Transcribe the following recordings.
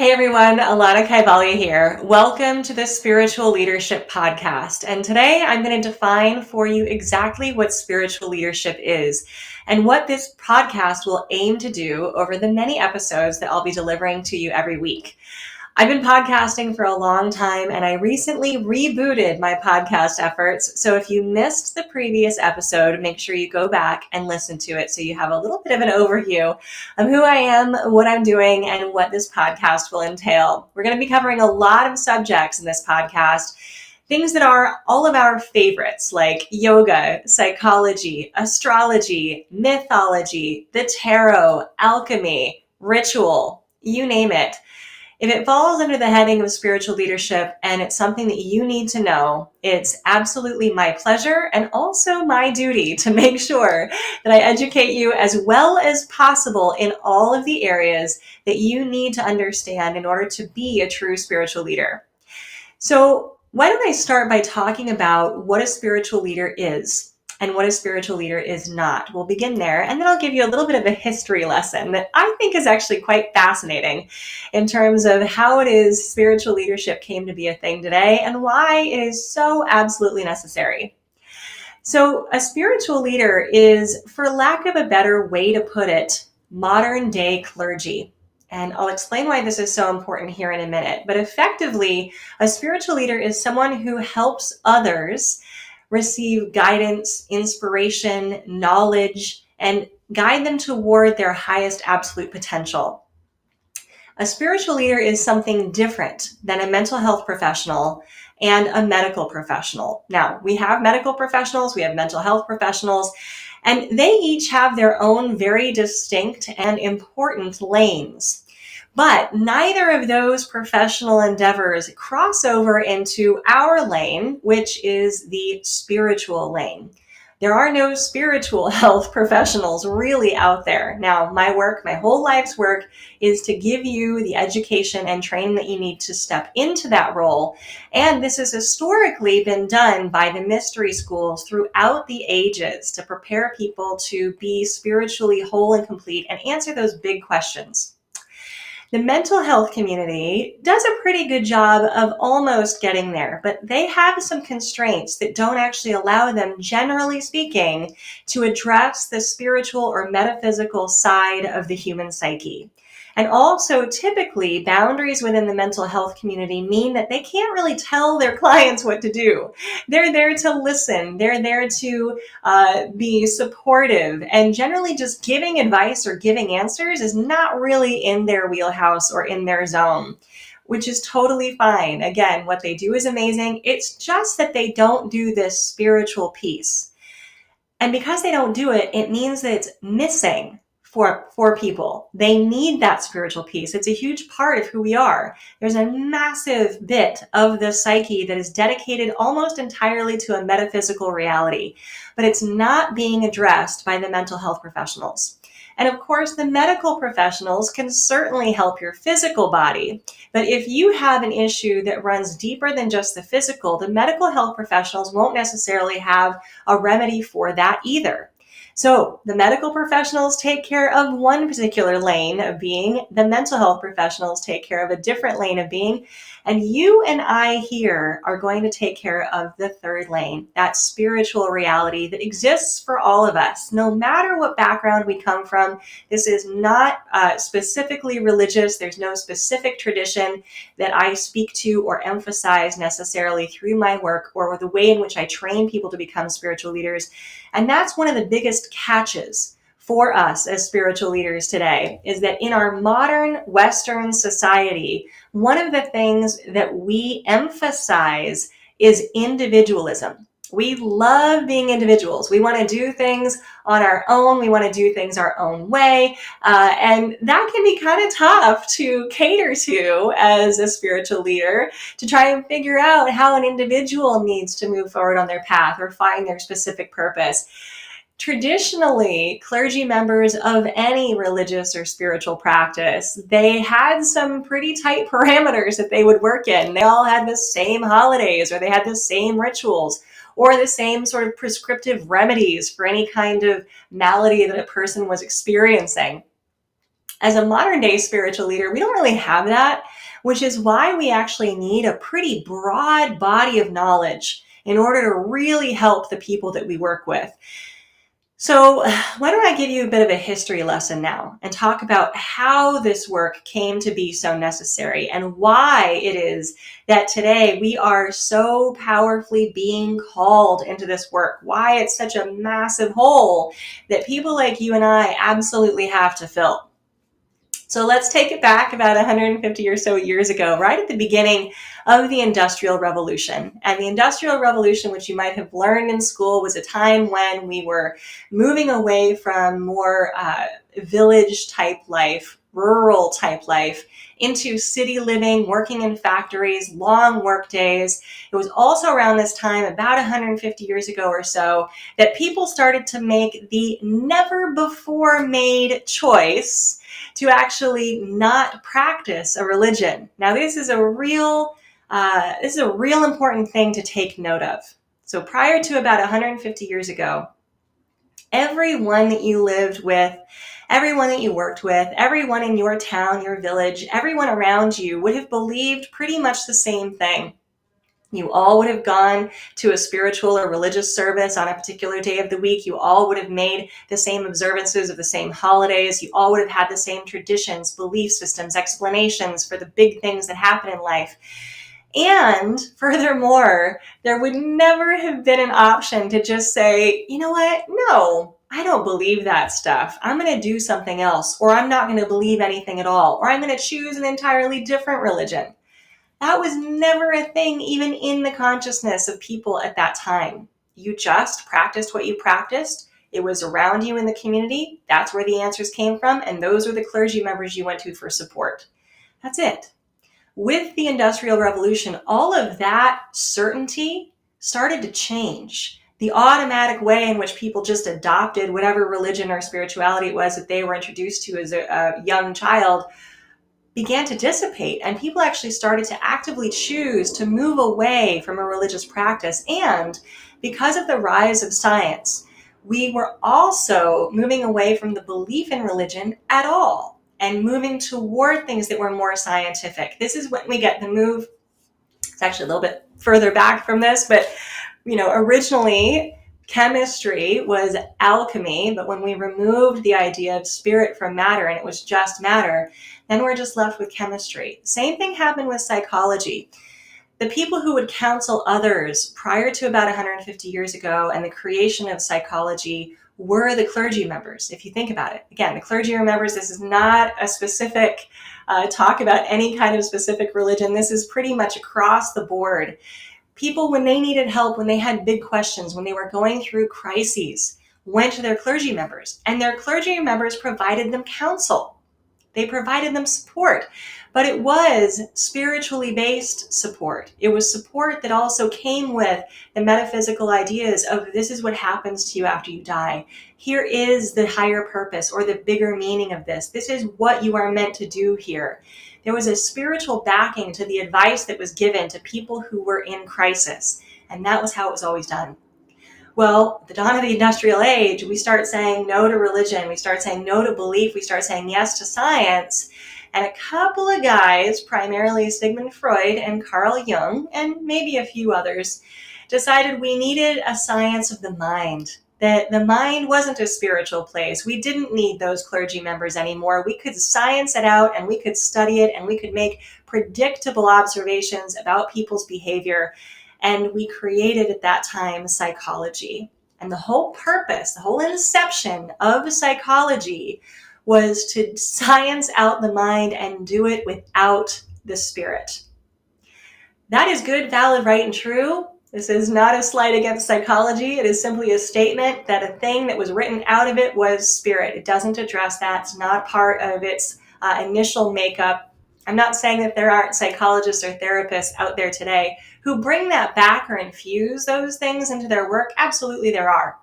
Hey everyone, Alana Kaivalia here. Welcome to the Spiritual Leadership Podcast. And today I'm going to define for you exactly what spiritual leadership is and what this podcast will aim to do over the many episodes that I'll be delivering to you every week. I've been podcasting for a long time and I recently rebooted my podcast efforts. So if you missed the previous episode, make sure you go back and listen to it so you have a little bit of an overview of who I am, what I'm doing, and what this podcast will entail. We're going to be covering a lot of subjects in this podcast. Things that are all of our favorites, like yoga, psychology, astrology, mythology, the tarot, alchemy, ritual, you name it. If it falls under the heading of spiritual leadership and it's something that you need to know, it's absolutely my pleasure and also my duty to make sure that I educate you as well as possible in all of the areas that you need to understand in order to be a true spiritual leader. So why don't I start by talking about what a spiritual leader is and what a spiritual leader is not. We'll begin there, and then I'll give you a little bit of a history lesson that I think is actually quite fascinating in terms of how it is spiritual leadership came to be a thing today and why it is so absolutely necessary. So a spiritual leader is, for lack of a better way to put it, modern day clergy. And I'll explain why this is so important here in a minute. But effectively, a spiritual leader is someone who helps others receive guidance, inspiration, knowledge, and guide them toward their highest absolute potential. A spiritual leader is something different than a mental health professional and a medical professional. Now, we have medical professionals, we have mental health professionals, and they each have their own very distinct and important lanes. But neither of those professional endeavors cross over into our lane, which is the spiritual lane. There are no spiritual health professionals really out there. Now, my work, my whole life's work, is to give you the education and training that you need to step into that role. And this has historically been done by the mystery schools throughout the ages to prepare people to be spiritually whole and complete and answer those big questions. The mental health community does a pretty good job of almost getting there, but they have some constraints that don't actually allow them, generally speaking, to address the spiritual or metaphysical side of the human psyche. And also, typically, boundaries within the mental health community mean that they can't really tell their clients what to do. They're there to listen. They're there to be supportive, and generally just giving advice or giving answers is not really in their wheelhouse or in their zone, which is totally fine. Again, what they do is amazing. It's just that they don't do this spiritual piece. And because they don't do it, it means that it's missing for people. They need that spiritual piece. It's a huge part of who we are. There's a massive bit of the psyche that is dedicated almost entirely to a metaphysical reality, but it's not being addressed by the mental health professionals. And of course, the medical professionals can certainly help your physical body. But if you have an issue that runs deeper than just the physical, the medical health professionals won't necessarily have a remedy for that either. So the medical professionals take care of one particular lane of being, the mental health professionals take care of a different lane of being, and you and I here are going to take care of the third lane, that spiritual reality that exists for all of us, no matter what background we come from. This is not specifically religious. There's no specific tradition that I speak to or emphasize necessarily through my work or the way in which I train people to become spiritual leaders. And that's one of the biggest catches for us as spiritual leaders today, is that in our modern Western society, one of the things that we emphasize is individualism. We love being individuals. We want to do things on our own. We want to do things our own way. And that can be kind of tough to cater to as a spiritual leader, to try and figure out how an individual needs to move forward on their path or find their specific purpose. Traditionally, clergy members of any religious or spiritual practice, they had some pretty tight parameters that they would work in. They all had the same holidays, or they had the same rituals, or the same sort of prescriptive remedies for any kind of malady that a person was experiencing. As a modern day spiritual leader, we don't really have that, which is why we actually need a pretty broad body of knowledge in order to really help the people that we work with. So, why don't I give you a bit of a history lesson now and talk about how this work came to be so necessary and why it is that today we are so powerfully being called into this work, why it's such a massive hole that people like you and I absolutely have to fill. So let's take it back about 150 or so years ago, right at the beginning of the Industrial Revolution. And the Industrial Revolution, which you might have learned in school, was a time when we were moving away from more village type life, rural type life, into city living, working in factories, long work days. It was also around this time, about 150 years ago or so, that people started to make the never before made choice to actually not practice a religion. Now, this is a real important thing to take note of. So prior to about 150 years ago, everyone that you lived with, everyone that you worked with, everyone in your town, your village, everyone around you would have believed pretty much the same thing. You all would have gone to a spiritual or religious service on a particular day of the week. You all would have made the same observances of the same holidays. You all would have had the same traditions, belief systems, explanations for the big things that happen in life. And furthermore, there would never have been an option to just say, you know what? No, I don't believe that stuff. I'm going to do something else, or I'm not going to believe anything at all, or I'm going to choose an entirely different religion. That was never a thing, even in the consciousness of people at that time. You just practiced what you practiced. It was around you in the community. That's where the answers came from. And those were the clergy members you went to for support. That's it. With the Industrial Revolution, all of that certainty started to change. The automatic way in which people just adopted whatever religion or spirituality it was that they were introduced to as a young child began to dissipate, and people actually started to actively choose to move away from a religious practice. And because of the rise of science, we were also moving away from the belief in religion at all and moving toward things that were more scientific. This is when we get the move. It's actually a little bit further back from this, but originally chemistry was alchemy, but when we removed the idea of spirit from matter and it was just matter, then we're just left with chemistry. Same thing happened with psychology. The people who would counsel others prior to about 150 years ago and the creation of psychology were the clergy members, if you think about it. Again, the clergy members, this is not a specific talk about any kind of specific religion. This is pretty much across the board. People, when they needed help, when they had big questions, when they were going through crises, went to their clergy members, and their clergy members provided them counsel. They provided them support, but it was spiritually based support. It was support that also came with the metaphysical ideas of this is what happens to you after you die. Here is the higher purpose or the bigger meaning of this. This is what you are meant to do here. There was a spiritual backing to the advice that was given to people who were in crisis, and that was how it was always done. Well, the dawn of the industrial age, we start saying no to religion. We start saying no to belief. We start saying yes to science. And a couple of guys, primarily Sigmund Freud and Carl Jung, and maybe a few others, decided we needed a science of the mind. That the mind wasn't a spiritual place. We didn't need those clergy members anymore. We could science it out and we could study it and we could make predictable observations about people's behavior. And we created at that time psychology. And the whole purpose, the whole inception of psychology was to science out the mind and do it without the spirit. That is good, valid, right, and true. This is not a slight against psychology. It is simply a statement that a thing that was written out of it was spirit. It doesn't address that. It's not part of its initial makeup. I'm not saying that there aren't psychologists or therapists out there today who bring that back or infuse those things into their work. Absolutely there are.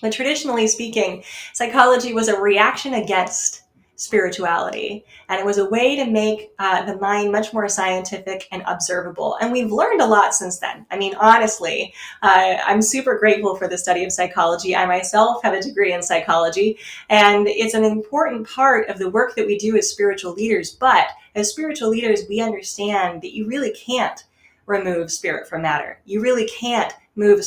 But traditionally speaking, psychology was a reaction against spirituality. And it was a way to make the mind much more scientific and observable. And we've learned a lot since then. I mean, honestly, I'm super grateful for the study of psychology. I myself have a degree in psychology, and it's an important part of the work that we do as spiritual leaders. But as spiritual leaders, we understand that you really can't remove spirit from matter. You really can't remove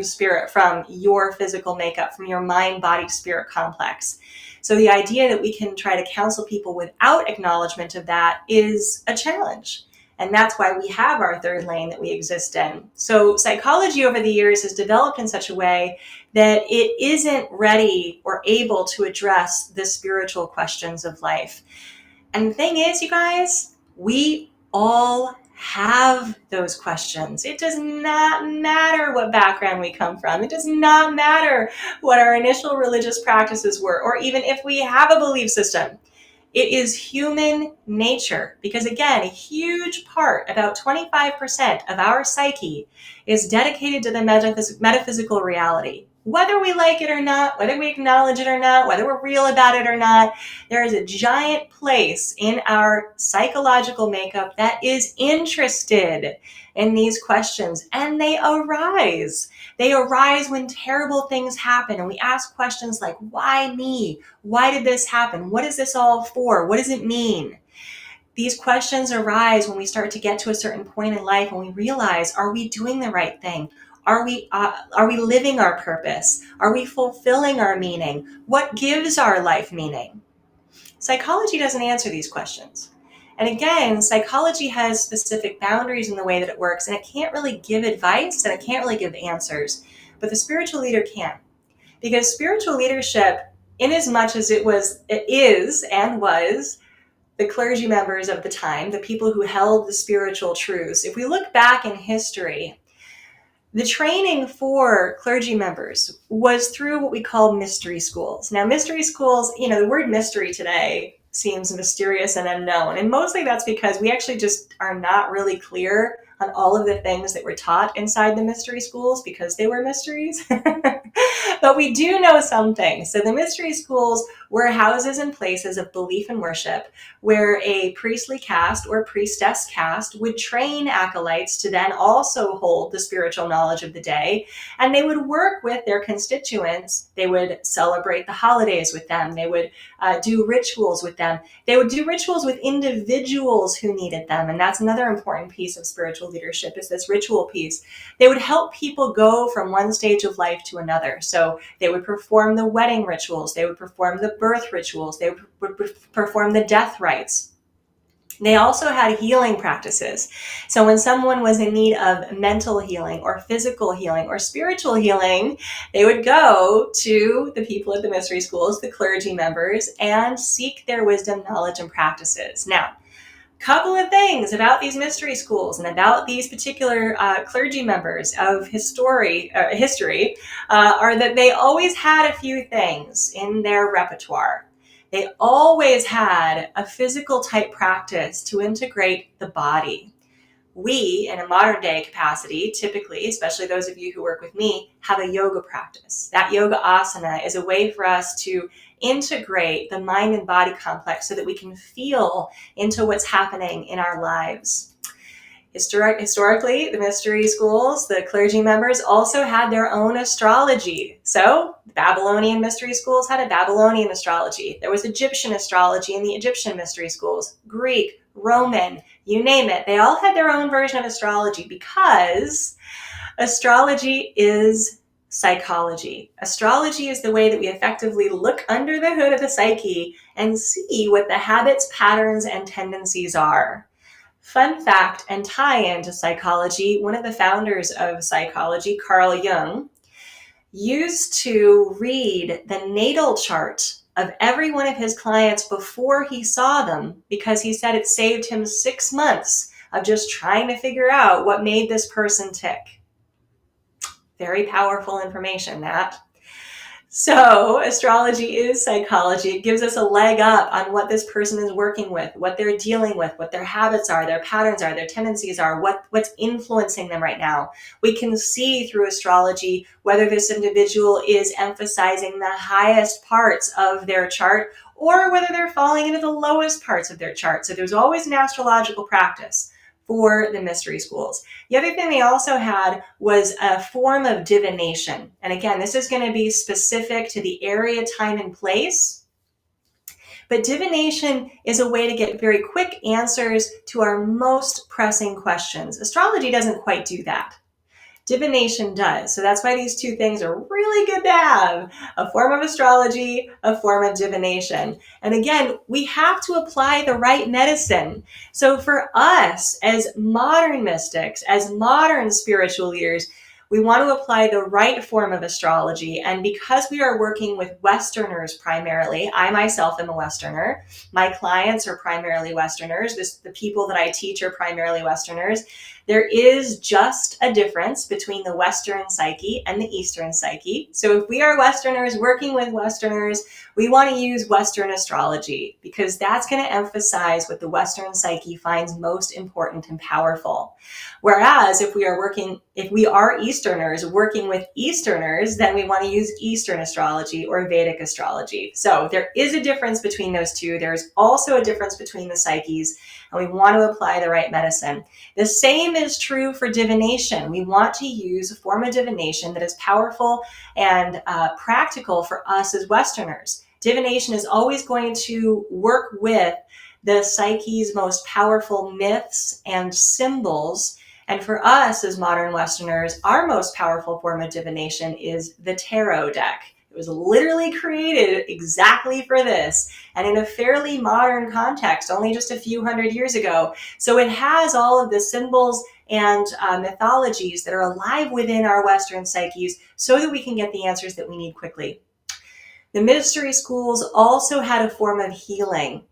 spirit from your physical makeup, from your mind, body, spirit complex. So the idea that we can try to counsel people without acknowledgement of that is a challenge. And that's why we have our third lane that we exist in. So psychology over the years has developed in such a way that it isn't ready or able to address the spiritual questions of life. And the thing is, you guys, we all have those questions. It does not matter what background we come from. It does not matter what our initial religious practices were, or even if we have a belief system. It is human nature, because again, a huge part, about 25% of our psyche, is dedicated to the metaphysical reality. Whether we like it or not, whether we acknowledge it or not, whether we're real about it or not, there is a giant place in our psychological makeup that is interested in these questions, and they arise. They arise when terrible things happen, and we ask questions like, why me? Why did this happen? What is this all for? What does it mean? These questions arise when we start to get to a certain point in life and we realize, are we doing the right thing? Are we living our purpose? Are we fulfilling our meaning? What gives our life meaning? Psychology doesn't answer these questions. And again, psychology has specific boundaries in the way that it works, and it can't really give advice and it can't really give answers. But the spiritual leader can. Because spiritual leadership, in as much as it is and was the clergy members of the time, the people who held the spiritual truths, if we look back in history, the training for clergy members was through what we call mystery schools. Now, mystery schools, the word mystery today seems mysterious and unknown. And mostly that's because we actually just are not really clear on all of the things that were taught inside the mystery schools because they were mysteries. But we do know some things. So the mystery schools were houses and places of belief and worship where a priestly caste or priestess caste would train acolytes to then also hold the spiritual knowledge of the day. And they would work with their constituents. They would celebrate the holidays with them. They would do rituals with them. They would do rituals with individuals who needed them. And that's another important piece of spiritual leadership, is this ritual piece. They would help people go from one stage of life to another. So they would perform the wedding rituals. They would perform the birth rituals. They would perform the death rites. They also had healing practices. So when someone was in need of mental healing or physical healing or spiritual healing, they would go to the people at the mystery schools, the clergy members, and seek their wisdom, knowledge, and practices. Now, couple of things about these mystery schools and about these particular clergy members of history are that they always had a few things in their repertoire. They always had a physical type practice to integrate the body. We, in a modern day capacity, typically, especially those of you who work with me, have a yoga practice. That yoga asana is a way for us to integrate the mind and body complex so that we can feel into what's happening in our lives. Historically, the mystery schools, the clergy members also had their own astrology. So the Babylonian mystery schools had a Babylonian astrology. There was Egyptian astrology in the Egyptian mystery schools, Greek, Roman, you name it. They all had their own version of astrology because astrology is psychology. Astrology is the way that we effectively look under the hood of the psyche and see what the habits, patterns, and tendencies are. Fun fact and tie-in to psychology, one of the founders of psychology, Carl Jung, used to read the natal chart of every one of his clients before he saw them because he said it saved him 6 months of just trying to figure out what made this person tick. Very powerful information, that. So astrology is psychology. It gives us a leg up on what this person is working with, what they're dealing with, what their habits are, their patterns are, their tendencies are, what's influencing them right now. We can see through astrology whether this individual is emphasizing the highest parts of their chart or whether they're falling into the lowest parts of their chart. So there's always an astrological practice for the mystery schools. The other thing they also had was a form of divination. And again, this is going to be specific to the area, time, and place. But divination is a way to get very quick answers to our most pressing questions. Astrology doesn't quite do that. Divination does. So that's why these two things are really good to have. A form of astrology, a form of divination. And again, we have to apply the right medicine. So for us as modern mystics, as modern spiritual leaders, we want to apply the right form of astrology. And because we are working with Westerners primarily, I myself am a Westerner. My clients are primarily Westerners. The people that I teach are primarily Westerners. There is just a difference between the Western psyche and the Eastern psyche. So if we are Westerners working with Westerners, we want to use Western astrology because that's going to emphasize what the Western psyche finds most important and powerful. Whereas if we are Easterners working with Easterners, then we want to use Eastern astrology or Vedic astrology. So there is a difference between those two. There's also a difference between the psyches, and we want to apply the right medicine. The same is true for divination. We want to use a form of divination that is powerful and practical for us as Westerners. Divination is always going to work with the psyche's most powerful myths and symbols. And for us as modern Westerners, our most powerful form of divination is the tarot deck. It was literally created exactly for this and in a fairly modern context, only just a few hundred years ago. So it has all of the symbols and mythologies that are alive within our Western psyches so that we can get the answers that we need quickly. The mystery schools also had a form of healing,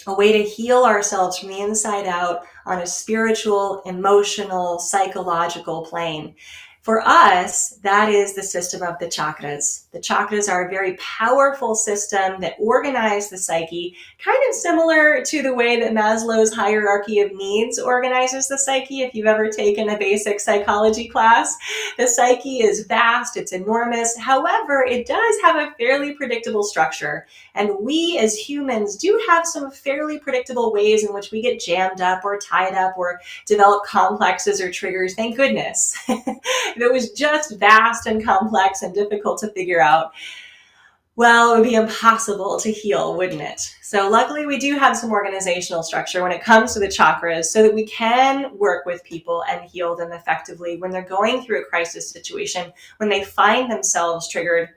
a way to heal ourselves from the inside out on a spiritual, emotional, psychological plane. For us, that is the system of the chakras. The chakras are a very powerful system that organize the psyche, kind of similar to the way that Maslow's hierarchy of needs organizes the psyche. If you've ever taken a basic psychology class, the psyche is vast, it's enormous. However, it does have a fairly predictable structure. And we as humans do have some fairly predictable ways in which we get jammed up or tied up or develop complexes or triggers. Thank goodness. If it was just vast and complex and difficult to figure out, well, it would be impossible to heal, wouldn't it? So luckily we do have some organizational structure when it comes to the chakras so that we can work with people and heal them effectively when they're going through a crisis situation, when they find themselves triggered.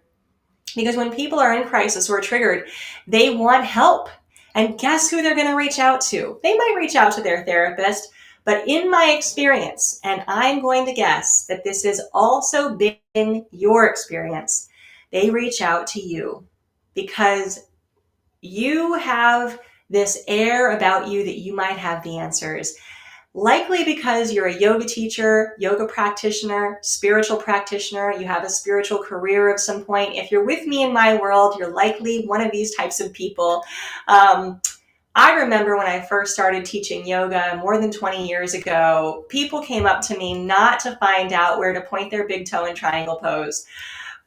Because when people are in crisis or triggered, they want help. And guess who they're going to reach out to? They might reach out to their therapist, but in my experience, and I'm going to guess that this has also been your experience, they reach out to you because you have this air about you that you might have the answers. Likely because you're a yoga teacher, yoga practitioner, spiritual practitioner, you have a spiritual career of some point. If you're with me in my world, you're likely one of these types of people. I remember when I first started teaching yoga more than 20 years ago, people came up to me not to find out where to point their big toe in triangle pose,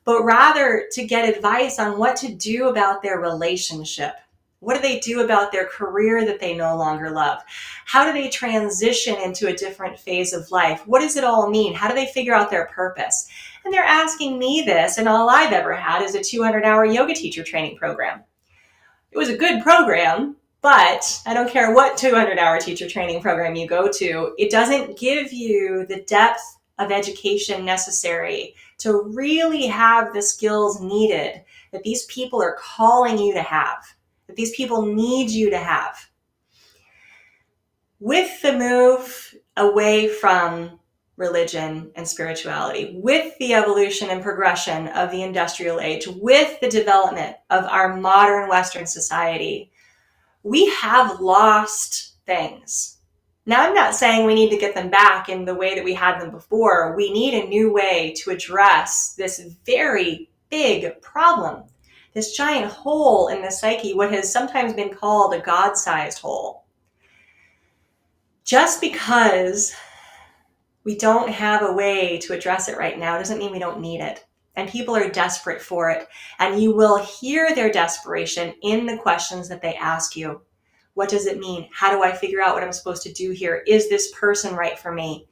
but rather to get advice on what to do about their relationship. What do they do about their career that they no longer love? How do they transition into a different phase of life? What does it all mean? How do they figure out their purpose? And they're asking me this, and all I've ever had is a 200-hour yoga teacher training program. It was a good program, but I don't care what 200-hour teacher training program you go to, it doesn't give you the depth of education necessary to really have the skills needed that these people are calling you to have, that these people need you to have. With the move away from religion and spirituality, with the evolution and progression of the industrial age, with the development of our modern Western society, we have lost things. Now, I'm not saying we need to get them back in the way that we had them before. We need a new way to address this very big problem, this giant hole in the psyche, what has sometimes been called a God-sized hole. Just because we don't have a way to address it right now doesn't mean we don't need it. and people are desperate for it. And you will hear their desperation in the questions that they ask you. What does it mean? How do I figure out what I'm supposed to do here? Is this person right for me?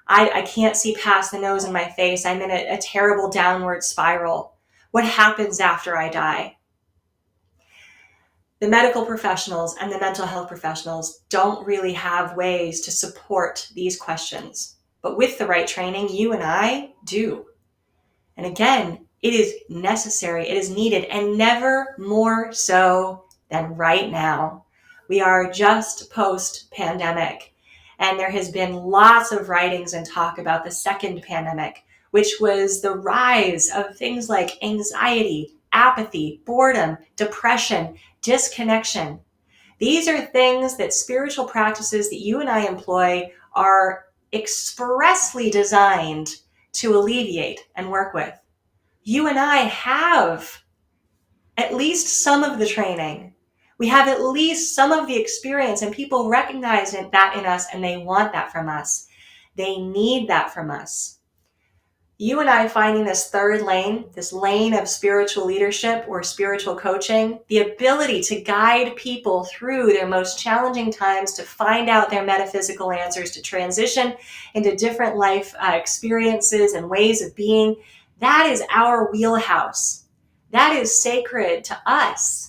I can't see past the nose in my face. I'm in a terrible downward spiral. What happens after I die? The medical professionals and the mental health professionals don't really have ways to support these questions. But with the right training, you and I do. And again, it is necessary, it is needed, and never more so than right now. We are just post-pandemic, and there has been lots of writings and talk about the second pandemic, which was the rise of things like anxiety, apathy, boredom, depression, disconnection. These are things that spiritual practices that you and I employ are expressly designed to alleviate and work with. You and I have at least some of the training. We have at least some of the experience, and people recognize that in us, and they want that from us. They need that from us. You and I finding this third lane, this lane of spiritual leadership or spiritual coaching, the ability to guide people through their most challenging times, to find out their metaphysical answers, to transition into different life experiences and ways of being, that is our wheelhouse. That is sacred to us.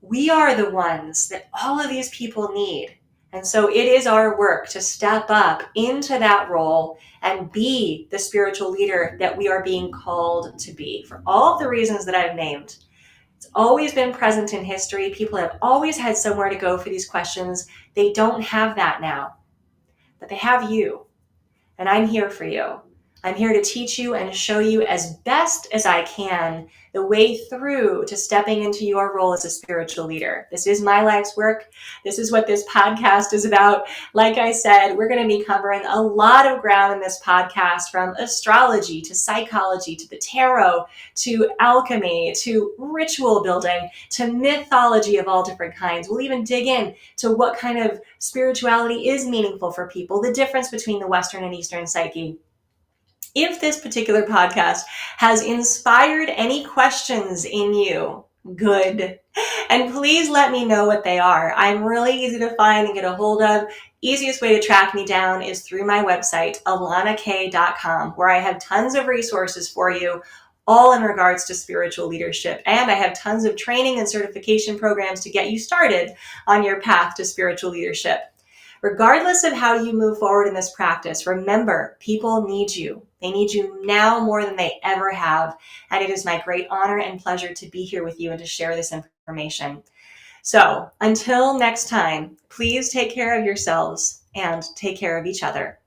We are the ones that all of these people need. And so it is our work to step up into that role and be the spiritual leader that we are being called to be for all of the reasons that I've named. It's always been present in history. People have always had somewhere to go for these questions. They don't have that now, but they have you. And I'm here for you. I'm here to teach you and show you as best as I can the way through to stepping into your role as a spiritual leader. This is my life's work. This is what this podcast is about. Like I said, we're going to be covering a lot of ground in this podcast, from astrology to psychology to the tarot to alchemy to ritual building to mythology of all different kinds. We'll even dig in to what kind of spirituality is meaningful for people, the difference between the Western and Eastern psyche. If this particular podcast has inspired any questions in you, good. And please let me know what they are. I'm really easy to find and get a hold of. Easiest way to track me down is through my website, alanakay.com, where I have tons of resources for you, all in regards to spiritual leadership. And I have tons of training and certification programs to get you started on your path to spiritual leadership. Regardless of how you move forward in this practice, remember, people need you. They need you now more than they ever have. And it is my great honor and pleasure to be here with you and to share this information. So until next time, please take care of yourselves and take care of each other.